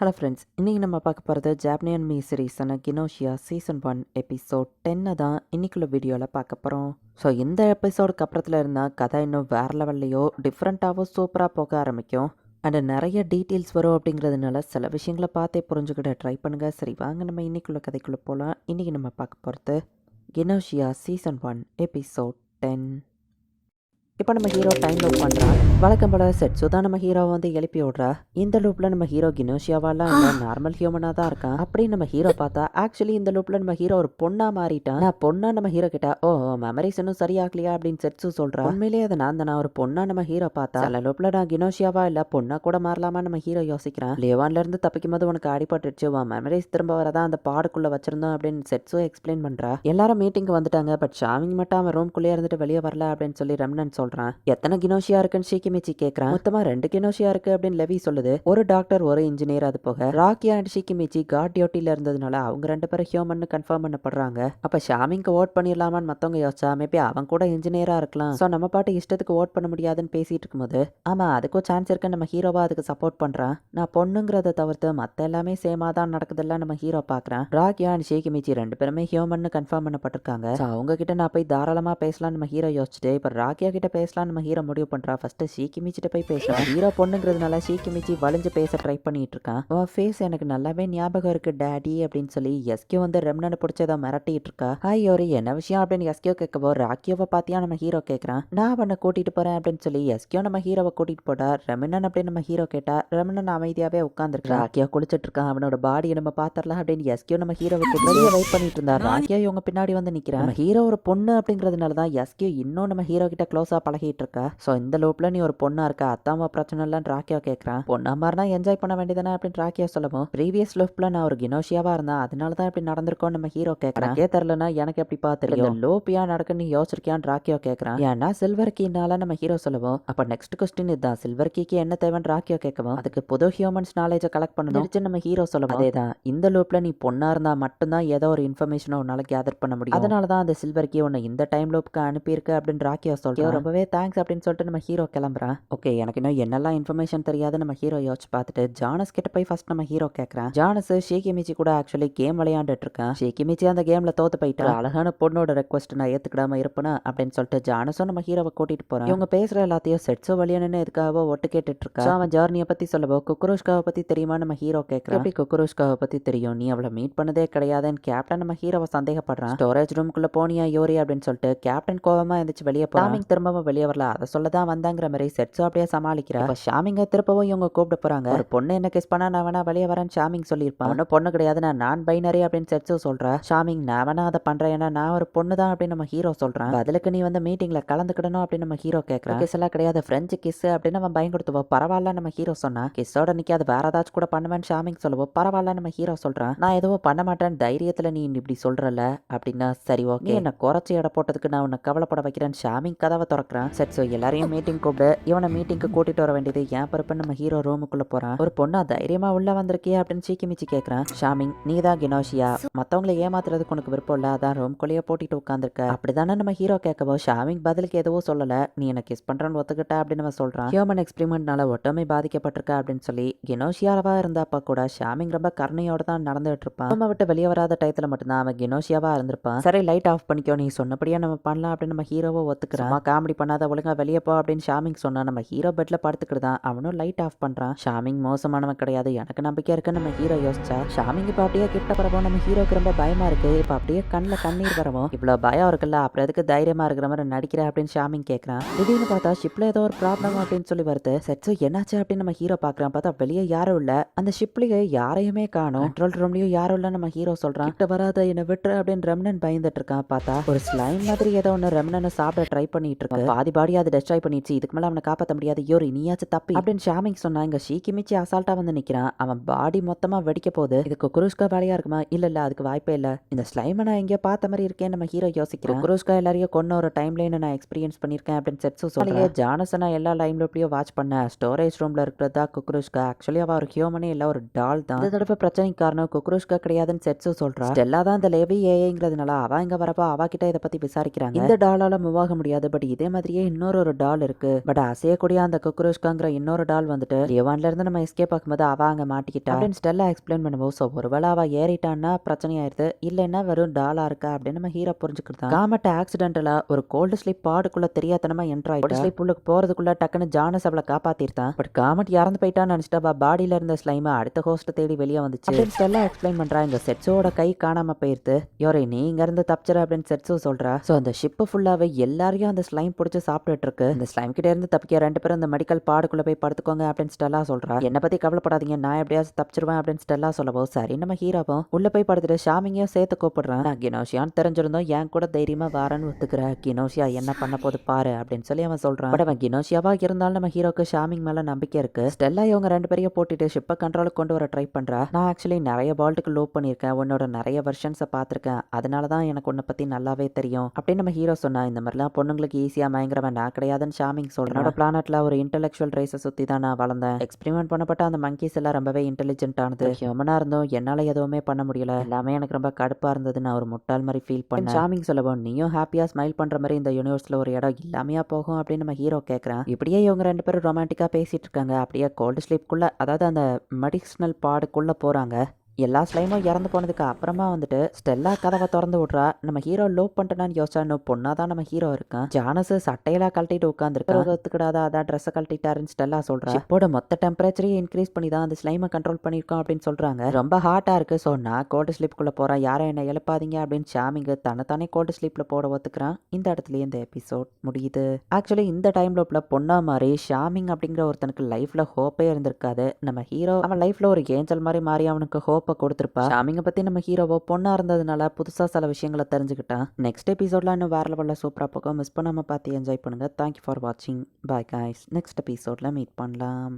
Hello friends, இன்றைக்கி நம்ம பார்க்க போகிறது ஜாப்பனியன் மீ சீரீஸான கினோஷியா சீசன் 1 எபிசோட் 10 தான் இன்னைக்குள்ள வீடியோவில் பார்க்க போகிறோம். ஸோ இந்த எபிசோடுக்கு அப்புறத்தில் இருந்தால் கதை இன்னும் வேறு லெவல்லையோ டிஃப்ரெண்ட்டாகவோ சூப்பராக போக ஆரம்பிக்கும். அண்ட் நிறைய டீட்டெயில்ஸ் வரும் அப்படிங்கிறதுனால சில விஷயங்களை பார்த்தே புரிஞ்சுக்கிட்ட ட்ரை பண்ணுங்கள். சரி வாங்க நம்ம இன்னைக்குள்ள கதைக்குள்ளே போகலாம். இன்றைக்கி நம்ம பார்க்க போகிறது கினோஷியா சீசன் 1 எபிசோட் 10. இப்போ நம்ம ஹீரோ டைம் லூப் பண்ணுறான். வழக்கம் போல செட்ஸு தான் நம்ம ஹீரோவை வந்து எழுப்பி விட்றா. இந்த லூப்பில் நம்ம ஹீரோ கினோஷியாவாலாம் இல்லை, நார்மல் ஹியூமனாக தான் இருக்கான். அப்படின்னு நம்ம ஹீரோ பார்த்தா ஆக்சுவலி இந்த லூப்பில் நம்ம ஹீரோ ஒரு பொண்ணாக மாறிட்டான். நான் பொண்ணாக நம்ம ஹீரோ கிட்ட மெமரிஸ் இன்னும் சரியாகலையா அப்படின்னு செட்ஸு சொல்கிறா. உண்மையிலேயே அதை நான் ஒரு பொண்ணாக நம்ம ஹீரோ பார்த்தா சில லூப்பில் நான் கினோஷியாவா இல்லை பொண்ணாக கூட மாறலாமா நம்ம ஹீரோ யோசிக்கிறான். லேவான்லேருந்து தப்பிக்கும் போது உனக்கு அடிபட்டுச்சு, மெமரிஸ் திரும்ப வரதான் அந்த பாடுக்குள்ளே வச்சிருந்தோம் அப்படின்னு செட்ஸும் எக்ஸ்பிளைன் பண்ணுறா. எல்லாரும் மீட்டிங்க்கு வந்துட்டாங்க. பட் ஷாமிங் மட்டும் அவன் ரூம்குள்ளேயே இருந்துட்டு வெளியே வரல அப்படின்னு சொல்லி ரெம்னன் சொல்கிறான். எத்தனை கினோஷியா இருக்குன்னு ஷீக்கிமிச்சி கேட்கறான். மொத்தமா 2 கினோஷியா இருக்கு அப்படின்னு லெவி சொல்லுது. ஒரு டாக்டர் ஒரு இன்ஜினியர். அது போக ராக்கியா அண்ட் ஷீக்கிமிச்சி கார்ட் டியூட்டில இருந்ததுனால அவங்க 2 பேரும் ஹியூமன் கன்ஃபார்ம் பண்ணப்படுறாங்க. அப்ப ஷாமிங்க்கு ஓட் பண்ணிடலாமான்னு மத்தவங்க யோசிச்சா மேபி அவன் கூட இன்ஜினியரா இருக்கலாம். ஸோ நம்ம பாட்டு இஷ்டத்துக்கு ஓட் பண்ண முடியாதுன்னு பேசிட்டு இருக்கும்போது ஆமா அதுக்கும் சான்ஸ் இருக்கு, நம்ம ஹீரோவா அதுக்கு சப்போர்ட் பண்றான். நான் பொண்ணுங்கிறத தவிர்த்து மத்த எல்லாமே சேமா தான் நடக்குதுல்ல நம்ம ஹீரோ பாக்குறான். ராக்கியா அண்ட் ஷீக்கிமிச்சி 2 பேருமே ஹியூமன் கன்ஃபார்ம் பண்ணப்பட்டிருக்காங்க. ஸோ அவங்க கிட்ட நான் போய் தாராளமா பேசலாம் நம்ம ஹீரோ யோசிச்சுட்டு இப்ப ராக்கியா கிட்ட பேசலாம் நம்ம ஹீரோ முடிவு பண்றா. ஃபர்ஸ்ட் ஷீக்கிமிச்சிட்ட போய் பேசுறான். ஹீரோ பொண்ணுங்கிறதுனால ஷீக்கிமிச்சி வளைஞ்சு பேச ட்ரை பண்ணிட்டு இருக்கான். அவன் ஃபேஸ் எனக்கு நல்லாவே ஞாபகம் இருக்கு டாடி அப்படின்னு சொல்லி எஸ்கியோ வந்து ரெம்னனை பிடிச்சதை மிரட்டிட்டு இருக்கா. ஹாய் ஒரு என்ன விஷயம் அப்படின்னு எஸ்கியோ கேட்கவோ ராக்கியோவை பாத்தியா நம்ம ஹீரோ கேட்கறான். நான் அவனை கூட்டிட்டு போறேன் அப்படின்னு சொல்லி எஸ்கியோ நம்ம ஹீரோவை கூட்டிட்டு போட்டா. ரெமினன் அப்படின்னு நம்ம ஹீரோ கேட்டா. ரெமினன் அமைதியாவே உட்காந்துருக்கு. ராக்கியோ குளிச்சிட்டு இருக்கான். அவனோட பாடியை நம்ம பாத்திரலாம் அப்படின்னு எஸ்கியோ நம்ம ஹீரோவை வெளியே வெயிட் பண்ணிட்டு இருந்தா. ராக்கியோ இவங்க பின்னாடி வந்து நிக்கிறான். நம்ம ஹீரோ ஒரு பொண்ணு அப்படிங்கிறதுனால தான் எஸ்கியோ இன்னும் நம்ம ஹீரோ கிட்ட க்ளோஸா பழகிட்டு இருக்கா. ஸோ இந்த லூப்ல நீ ஒரு பொண்ணா இருக்கா, அத்தாமா பிரச்சனை இல்லைன்னு ராக்கியோ கேட்கறான். பொண்ணா மாதிரினா என்ஜாய் பண்ண வேண்டியதானே அப்படின்னு ராக்கியோ சொல்லவும் ப்ரீவியஸ் லூப்ல நான் ஒரு கினோஷியாவா இருந்தேன், அதனால தான் இப்படி நடந்திருக்கோம் நம்ம ஹீரோ கேட்கறான். தெரியலனா எனக்கு எப்படி தெரியும் இந்த லூப்பியா நடக்குன்னு யோசிச்சிருக்கியான்னு ராக்கியோ கேட்கறான். ஏன்னா சில்வர் கீனால நம்ம ஹீரோ சொல்லவும் அப்ப நெக்ஸ்ட் கொஸ்டின் இதுதான், சில்வர் கீக்கு என்ன தேவைன்னு ராக்கியோ கேட்கவும் அதுக்கு புது ஹியூமன்ஸ் நாலேஜை கலெக்ட் பண்ணணும் நம்ம ஹீரோ சொல்லவும் அதேதான் இந்த லூப்ல நீ பொண்ணா இருந்தா மட்டும்தான் ஏதோ ஒரு இன்ஃபர்மேஷனை உன்னால கேதர் பண்ண முடியும், அதனால தான் அந்த சில்வர் கீ உன்னை இந்த டைம் லூப்க்கு அனுப்பியிருக்கு அப்படின்னு ராக்கியோ சொல்றான். ரொம்பவே தேங்க்ஸ் அப்படின்னு சொல்லிட்டு நம்ம ஹீரோ கிளம்புறான். ஓகே எனக்கு இன்னும் என்னெல்லாம் இன்ஃபர்மேஷன் தெரியாது நம்ம ஹீரோ யோசிச்சு பார்த்துட்டு ஜானஸ் கிட்ட போய் ஃபர்ஸ்ட் நம்ம ஹீரோ கேட்கறான். ஜானஸ் ஷீக்கிமிச்சி கூட ஆக்சுவலி கேம் விளையாண்டுட்டு இருக்கான். ஷீக்கிமிச்சி அந்த கேம்ல தோத்து போயிட்டு அழகான பொண்ணோட ரெக்வஸ்ட் நான் ஏத்துக்கிடாம இருப்பேனா அப்படின்னு சொல்லிட்டு ஜானஸும் நம்ம ஹீரோவை கூட்டிட்டு போறான். இவங்க பேசுற எல்லாத்தையும் செட்ஸோ வழியானு எதுக்காக ஒட்டு கேட்டுட்டு இருக்கா. அவன் ஜர்னியை பத்தி சொல்லவோ குக்குரோஷ்காவை பத்தி தெரியுமா நம்ம ஹீரோ கேட்கறான். எப்படி குக்குரோஷ்காவை பத்தி தெரியும், நீ அவளை மீட் பண்ணதே கிடையாதுன்னு கேப்டன் நம்ம ஹீரோவை சந்தேகப்படுறான். ஸ்டோரேஜ் ரூம்குள்ள போனியா யோரி அப்படின்னு சொல்லிட்டு கேப்டன் கோவமா இருந்துச்சு வெளியே போறான். திரும்பவும் வெளியே வரல, அதை சொல்லதான் வந்தாங்கிற மாதிரி செட்ஸோ அப்படியே சமாளிக்கிறா. ஷாமிங்க திருப்பவும் இவங்க கூப்பிட போறாங்க. ஒரு பொண்ணு என்ன கிஸ் பண்ணா நான் வேணா வெளியே வரேன் ஷாமிங் சொல்லியிருப்பான். ஒன்னும் பொண்ணு கிடையாது, நான் பைனரி அப்படின்னு செட்ஸோ சொல்றா. ஷாமிங் நான் வேணா அதை பண்றேன், ஏன்னா நான் ஒரு பொண்ணு தான் அப்படின்னு நம்ம ஹீரோ சொல்றான். பதிலுக்கு நீ வந்து மீட்டிங்ல கலந்துக்கிடணும் அப்படின்னு நம்ம ஹீரோ கேட்கறான். கிஸ் எல்லாம் கிடையாது, பிரெஞ்சு கிஸ் அப்படின்னு அவன் பயன்படுத்துவோம். பரவாயில்ல நம்ம ஹீரோ சொன்னா. கிஸ்ஸோட நிக்காது, வேற ஏதாச்சும் கூட பண்ணுவேன் ஷாமிங் சொல்லுவோம். பரவாயில்ல நம்ம ஹீரோ சொல்றான். நான் எதுவும் பண்ண மாட்டேன் தைரியத்துல நீ இப்படி சொல்றல அப்படின்னா சரி ஓகே, என்ன குறைச்சி எடை போட்டதுக்கு நான் உன்னை கவலைப்பட வைக்கிறேன் ஷாமிங் கதவை திறக்கிறான். செட்ஸோ எல்லாரையும் மீட்டிங் கூப்பிடு, இவனை மீட்டிங்க்கு கூட்டிட்டு வர வேண்டியது ஏன் பொறுப்புன்னு நம்ம ஹீரோ ரூமுக்குள்ள போறான். ஒரு பொண்ணா தைரியமா உள்ள வந்திருக்கே அப்படின்னு சீக்கிமிச்சி கேட்கறான். ஷாமிங் நீ தான் கினோஷியா, மத்தவங்களை ஏமாத்துறதுக்கு உனக்கு விருப்பம் இல்ல, அதான் ரூம்குள்ளேயே போட்டிட்டு உட்காந்துருக்க அப்படிதானே நம்ம ஹீரோ கேட்கவோ ஷாமிங் பதிலுக்கு எதுவும் சொல்லல. நீ என்ன கிஸ் பண்றேன்னு ஒத்துக்கிட்ட அப்படின்னு நம்ம சொல்றான். ஹியூமன் எக்ஸ்பெரிமெண்ட்னால ஒட்டுமை பாதிக்கப்பட்டிருக்க அப்படின்னு சொல்லி கினோஷியாவா இருந்தாப்பா கூட ஷாமிங் ரொம்ப கருணையோட தான் நடந்துட்டு இருப்பான். நம்ம விட்டு வெளியே வராத டயத்துல மட்டும்தான் அவன் கினோஷியாவா இருந்திருப்பான். சரி லைட் ஆஃப் பண்ணிக்கோ, நீ சொன்னபடியா நம்ம பண்ணலாம் அப்படின்னு நம்ம ஹீரோவை ஒத்துக்கிறான். காமெடி பண்ணாத ஒழுங்கா வெளியே போ அப்படின்னு ஷாமிங் சொன்னா. நம்ம ஹீரோ பெட்ல படுத்துக்கிட்டுதான் அவனும் லைட் ஆஃப் பண்றான். ஷாமிங் மோசமானவன் கிடையாது, எனக்கு நம்பிக்கை இருக்கு நம்ம ஹீரோ யோசிச்சா. ஷாமிங் இப்ப அப்படியே கிட்ட வரவும் நம்ம ஹீரோக்கு ரொம்ப பயமா இருக்கு. இப்ப அப்படியே கண்ணுல கண்ணீர் வரவும் இவ்வளவு பயம் இருக்குல்ல அப்புறம் எதுக்கு தைரியமா இருக்கிற மாதிரி நடிக்கிற அப்படின்னு ஷாமிங் கேட்கறான். திடீர்னு பார்த்தா ஷிப்ல ஏதோ ஒரு ப்ராப்ளம் அப்படின்னு சொல்லி வருது. செட்ஸோ என்னாச்சு அப்படின்னு நம்ம ஹீரோ பாக்குறான். பார்த்தா வெளியே யாரும் இல்ல, அந்த ஷிப்லயே யாரையுமே காணும். கண்ட்ரோல் ரூம்லயும் யாரும் இல்ல நம்ம ஹீரோ சொல்றான். கிட்ட வராத என்ன விட்டுரு அப்படின்னு ரெம்னன் பயந்துட்டு இருக்கான். பார்த்தா ஒரு ஸ்லைம் மாதிரி ஏதோ ஒன்னு ரெம்னனை சாப்பிட ட்ரை பண்ணிட்டு இருக்கு. பாதி பாடி அதை டெஸ்ட்ராய் பண்ணிடுச்சு, இதுக்கு மேல அவனை காப்பாற்ற முடியாது யோரி நீயாச்சும் தப்பி அப்படின்னு ஷாமிங் சொன்னா. இங்க ஷீக்கிமிச்சி அசால்ட்டா வந்து நிக்கிறான். அவன் பாடி மொத்தமா வெடிக்க போகுது. இது குக்குருஷ்கா வேலையா இருக்குமா? இல்ல அதுக்கு வாய்ப்பே இல்ல. இந்த ஸ்லைமை நான் எங்கேயோ பார்த்த மாதிரி இருக்கேன் நம்ம ஹீரோ யோசிக்கிறேன். குக்குருஷ்கா எல்லாரையும் கொன்ன ஒரு டைம் லைன் நான் எக்ஸ்பீரியன்ஸ் பண்ணிருக்கேன் அப்படின்னு செட்ஸு சொல்றேன். ஜானசனா எல்லா லைம் லூப்லயும் வாட்ச் பண்ண ஸ்டோரேஜ் ரூம்ல இருக்கிறதா குக்குருஷ்கா. ஆக்சுவலி அவ ஒரு ஹியூமனே இல்ல, ஒரு டால் தான். இந்த தடவை பிரச்சனைக்கு காரணம் குக்குருஷ்கா கிடையாதுன்னு செட்ஸு சொல்றா. ஸ்டெல்லா தான் இந்த லேவி ஏஐங்கிறதுனால அவ இங்க வரப்போ அவ கிட்ட இதை பத்தி விசாரிக்கிறாங்க. இந்த டாலால மூவ் ஆக முடியாது, பட் இதே மாதிரி மாதிரியே இன்னொரு டால் இருக்கு. பட் அசையக்கூடிய அந்த குக்ரோஷ்காங்கிற இன்னொரு டால் வந்துட்டு லியோவான்ல இருந்து நம்ம எஸ்கேப் ஆகும்போது அவ அங்க மாட்டிக்கிட்டா அப்படின்னு ஸ்டெல்லா எக்ஸ்பிளைன் பண்ணும்போது ஸோ ஒருவேளை அவ ஏறிட்டான்னா பிரச்சனையாயிருது, இல்லைன்னா வெறும் டாலா இருக்கா அப்படின்னு நம்ம ஹீரோ புரிஞ்சுக்கிட்டான். காமெட் ஆக்சிடென்டலா ஒரு கோல்டு ஸ்லீப் பாடுக்குள்ள தெரியாதனமா என்ட்ரு ஆயிட்டா. ஸ்லீப் உள்ளுக்கு போறதுக்குள்ள டக்குன்னு ஜானஸ் அவளை காப்பாத்திருந்தான். பட் காமெட் இறந்து போயிட்டான்னு நினைச்சிட்டா பாடியில இருந்த ஸ்லைமை அடுத்த ஹோஸ்ட் தேடி வெளியே வந்துச்சு அப்படின்னு ஸ்டெல்லா எக்ஸ்பிளைன் பண்றா. இந்த செட்ஸோட கை காணாம போயிருது. யோரே நீ இங்க இருந்து தப்பிச்சிட அப்படின்னு செட்ஸோ சொல்றா. ஸோ அந்த ஷிப்பு ஃபுல்லாவே எல்லாரையும் அந்த ஸ்லைம் பிடிச்சி சாப்பிட்டுட்டு இருக்கு. இந்த ஸ்லைம் கிட்ட இருந்து தப்பிக்க 2 பேரும் இந்த மெடிக்கல் பாடுக்குள்ள போய் படுத்துக்கோங்க அப்படின்னு ஸ்டெல்லா சொல்றா. என்னை பத்தி கவலைப்படாதீங்க, நான் எப்படியாவது தப்பிச்சிருவேன் அப்படின்னு ஸ்டெல்லா சொல்லவோ சரி நம்ம ஹீரோவும் உள்ள போய் படுத்துட்டு ஷாமிங்கையும் சேர்த்து கூப்பிடுறான். நான் கினோஷியான்னு தெரிஞ்சிருந்தோம் என் கூட தைரியமா வாரன்னு ஒத்துக்கிற. கினோஷியா என்ன பண்ண போது பாரு அப்படின்னு சொல்லி அவன் சொல்றான். பட் அவன் கினோஷியாவா இருந்தாலும் நம்ம ஹீரோக்கு ஷாமிங் மேல நம்பிக்கை இருக்கு. ஸ்டெல்லா இவங்க 2 பேரையும் போட்டுட்டு ஷிப்பை கண்ட்ரோலுக்கு கொண்டு வர ட்ரை பண்றா. நான் ஆக்சுவலி நிறைய பால்ட்டுக்கு லோப் பண்ணியிருக்கேன், உன்னோட நிறைய வெர்ஷன்ஸை பார்த்துருக்கேன், அதனால தான் எனக்கு உன்னை பத்தி நல்லாவே தெரியும் அப்படின்னு நம்ம ஹீரோ சொன்னா. இந்த மாதிரிலாம் பொண்ணுங்களுக்கு ஈஸியா மயங்குறவன் நான் கிடையாதுன்னு ஷாமிங் சொல்றேன். என்னோட பிளானட்ல ஒரு இன்டெலெக்சுவல் ரேஸை சுத்தி தான் நான் வளர்ந்தேன். எக்ஸ்பெரிமெண்ட் பண்ணப்பட்ட அந்த மங்கீஸ் எல்லாம் ரொம்பவே இன்டெலிஜென்ட் ஆனது. ஹியூமனா இருந்தும் என்னால எதுவுமே பண்ண முடியல, எல்லாமே எனக்கு ரொம்ப கடுப்பா இருந்தது, நான் ஒரு முட்டாள் மாதிரி ஃபீல் பண்ணேன். ஷாமிங் சொல்லவும் நீயும் ஹாப்பியா ஸ்மைல் பண்ற மாதிரி இந்த யூனிவர்ஸ்ல ஒரு இடம் இல்லாமையா போகும் அப்படின்னு நம்ம ஹீரோ கேட்கறான். இப்படியே இவங்க 2 பேரும் ரொமான்டிக்கா பேசிட்டு இருக்காங்க. அப்படியே கோல்டு ஸ்லீப்குள்ள, அதாவது அந்த மெடிசினல் பாடுக்குள்ள போறாங்க. எல்லா ஸ்லைமும் இறந்து போனதுக்கு அப்புறமா வந்துட்டு ஸ்டெல்லா கதவை திறந்து விட்றா. நம்ம ஹீரோ லோப் பண்ணிட்டான்னு யோசிச்சா இன்னும் பொண்ணா தான் நம்ம ஹீரோ இருக்கான். ஜானஸ் சட்டையெல்லாம் கழட்டிட்டு உட்காந்துருக்கான். ஒத்துக்கிடாத அதான் ட்ரெஸ்ஸை கழட்டிட்டாருன்னு ஸ்டெல்லா சொல்றா. ஷிப்போட மொத்த டெம்பரேச்சரையும் இன்க்ரீஸ் பண்ணி தான் அந்த ஸ்லைமை கண்ட்ரோல் பண்ணியிருக்கோம் அப்படின்னு சொல்றாங்க. ரொம்ப ஹாட்டா இருக்கு, ஸோ நான் கோல்டு ஸ்லீப்குள்ள போறேன், யாரும் என்ன எழுப்பாதீங்க அப்படின்னு ஷாமிங்க தன்னைத்தானே கோல்டு ஸ்லீப்ல போட ஒத்துக்கிறான். இந்த இடத்துலயே இந்த எபிசோட் முடியுது. ஆக்சுவலி இந்த டைம் லோப்ல பொண்ணா மாதிரி ஷாமிங் அப்படிங்கிற ஒருத்தனுக்கு லைஃப்ல ஹோப்பே இருந்திருக்காது. நம்ம ஹீரோ அவன் லைஃப்ல ஒரு ஏஞ்சல் மாதிரி மாறி அவனுக்கு ஹோப்பை கொடுத்துருப்பா. ஷாமிங்கை பத்தி நம்ம ஹீரோவோ பொண்ணா இருந்ததுனால புதுசா சில விஷயங்களை தெரிஞ்சுக்கிட்டான். நெக்ஸ்ட் எபிசோட்ல இன்னும் வேற லெவல்ல சூப்பரா போகும். மிஸ் பண்ணாம பார்த்து என்ஜாய் பண்ணுங்க. தேங்க்யூ ஃபார் வாட்சிங். Bye guys. நெக்ஸ்ட் எபிசோட்ல மீட் பண்ணலாம்.